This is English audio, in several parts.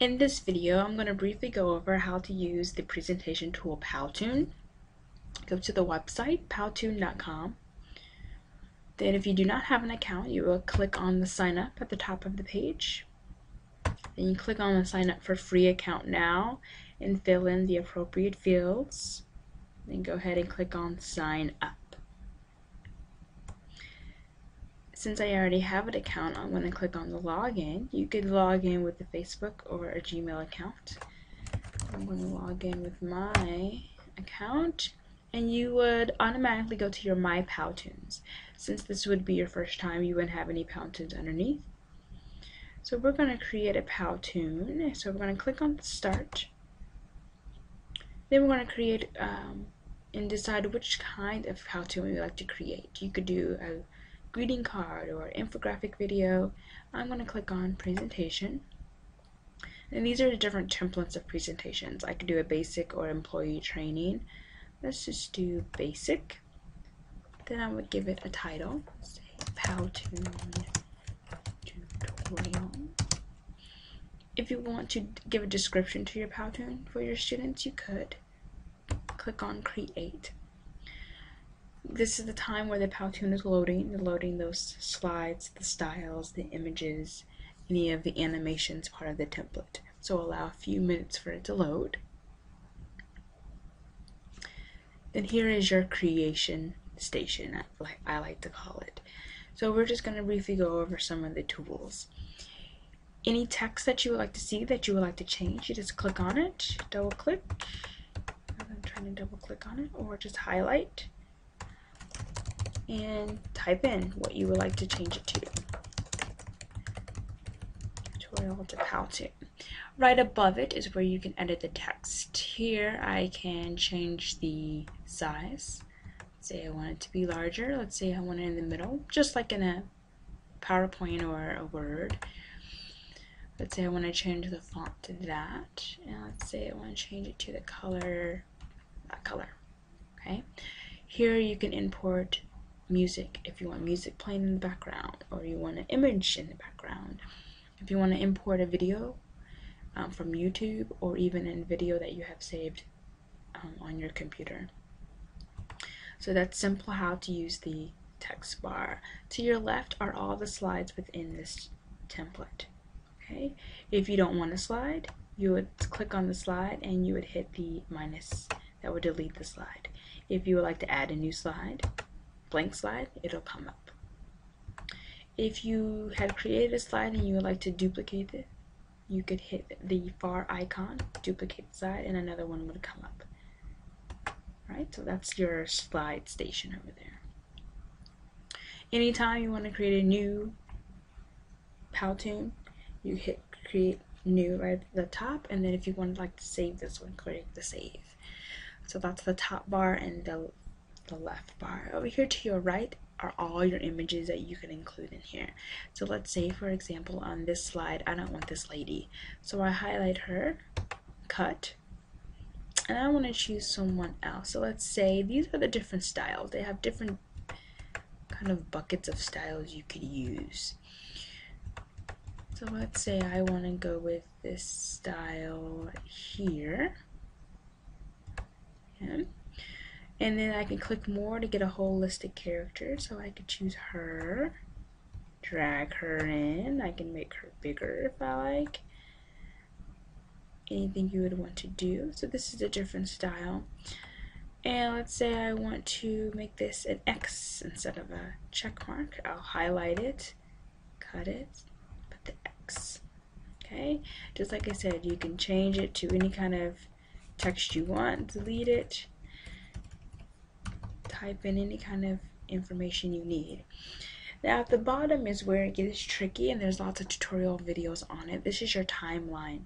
In this video, I'm going to briefly go over how to use the presentation tool Powtoon. Go to the website, powtoon.com. Then if you do not have an account, you will click on the sign up at the top of the page. Then you click on the sign up for free account now and fill in the appropriate fields. Then go ahead and click on sign up. Since I already have an account, I'm going to click on the login. You could log in with a Facebook or a Gmail account. I'm going to log in with my account, and you would automatically go to your My Powtoons. Since this would be your first time, you wouldn't have any Powtoons underneath. So we're going to create a Powtoon. So we're going to click on Start. Then we're going to create and decide which kind of Powtoon we would like to create. You could do a greeting card or infographic video. I'm going to click on presentation, and these are the different templates of presentations. I could do a basic or employee training. Let's just do basic. Then I would give it a title, say Powtoon tutorial. If you want to give a description to your Powtoon for your students, you could click on create. This is the time where the Powtoon is loading those slides, the styles, the images, any of the animations part of the template. So allow a few minutes for it to load. Then here is your creation station, I like to call it. So we're just going to briefly go over some of the tools. Any text that you would like to see, that you would like to change, you just click on it, double click. I'm trying to double click on it, or just highlight and type in what you would like to change it to. Tutorial to Powtoon. Right above it is where you can edit the text. Here I can change the size. Say I want it to be larger. Let's say I want it in the middle, just like in a PowerPoint or a Word. Let's say I want to change the font to that, and let's say I want to change it to the color, that color. Okay. Here you can import music if you want music playing in the background, or you want an image in the background. If you want to import a video from YouTube, or even a video that you have saved on your computer. So that's simple how to use the text bar. To your left are all the slides within this template. Okay. If you don't want a slide, you would click on the slide and you would hit the minus. That would delete the slide. If you would like to add a new slide, blank slide, it'll come up. If you had created a slide and you would like to duplicate it, you could hit the far icon, duplicate the slide, and another one would come up. Right, so that's your slide station over there. Anytime you want to create a new Powtoon, you hit create new right at the top, and then if you want to save this one, click the save. So that's the top bar and the left bar. Over here to your right are all your images that you can include in here. So let's say, for example, on this slide, I don't want this lady. So I highlight her, cut, and I want to choose someone else. So let's say these are the different styles. They have different kind of buckets of styles you could use. So let's say I want to go with this style here. Okay. And then I can click more to get a holistic character. So I could choose her, drag her in. I can make her bigger if I like. Anything you would want to do. So this is a different style. And let's say I want to make this an X instead of a check mark. I'll highlight it, cut it, put the X. Okay, just like I said, you can change it to any kind of text you want, delete it, type in any kind of information you need. Now at the bottom is where it gets tricky, and there's lots of tutorial videos on it. This is your timeline.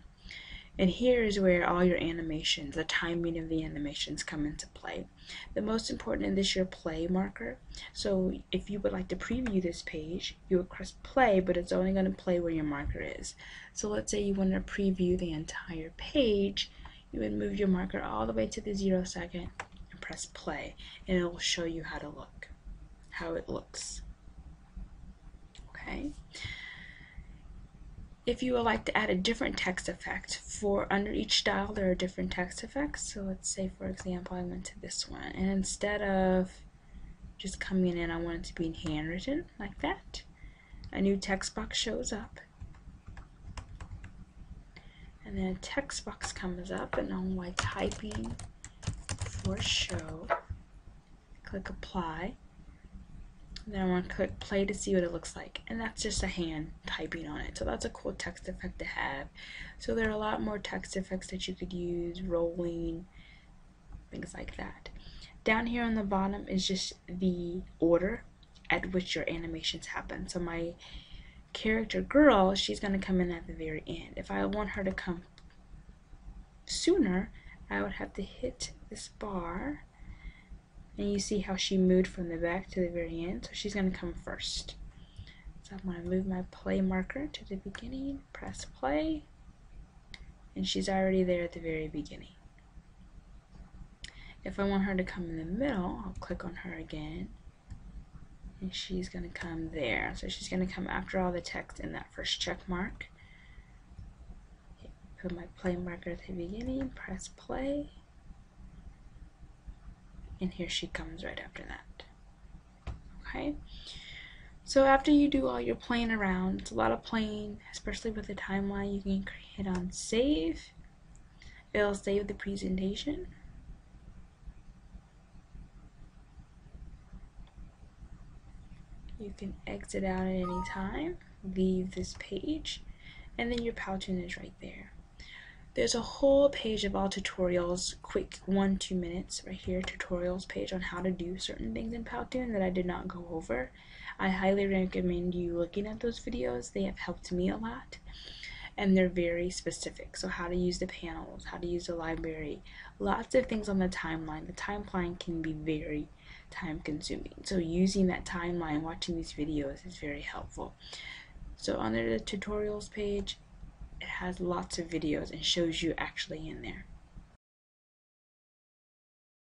And here is where all your animations, the timing of the animations, come into play. The most important in this is your play marker. So if you would like to preview this page, you would press play, but it's only going to play where your marker is. So let's say you want to preview the entire page, you would move your marker all the way to the 0 second and press play, and it will show you how it looks. Okay. If you would like to add a different text effect, for under each style there are different text effects. So let's say, for example, I went to this one, and instead of just coming in, I want it to be in handwritten like that. A new text box shows up, and then a text box comes up, and on my typing for show, click apply. Then I want to click play to see what it looks like, and that's just a hand typing on it. So that's a cool text effect to have. So there are a lot more text effects that you could use, rolling, things like that. Down here on the bottom is just the order at which your animations happen. So my character girl, she's going to come in at the very end. If I want her to come sooner, I would have to hit this bar, and you see how she moved from the back to the very end. So she's going to come first. So I'm going to move my play marker to the beginning, press play, and she's already there at the very beginning. If I want her to come in the middle, I'll click on her again, and she's going to come there. So she's going to come after all the text in that first check mark. Put my play marker at the beginning, press play, and here she comes right after that. Okay, so after you do all your playing around, it's a lot of playing, especially with the timeline. You can hit on save. It'll save the presentation. You can exit out at any time, leave this page, and then your Powtoon is right there. There's a whole page of all tutorials, quick 1-2 minutes right here, tutorials page on how to do certain things in Powtoon that I did not go over. I highly recommend you looking at those videos. They have helped me a lot, and they're very specific. So how to use the panels, how to use the library, lots of things on the timeline. The timeline can be very time consuming. So using that timeline, watching these videos is very helpful. So under the tutorials page, it has lots of videos and shows you actually in there.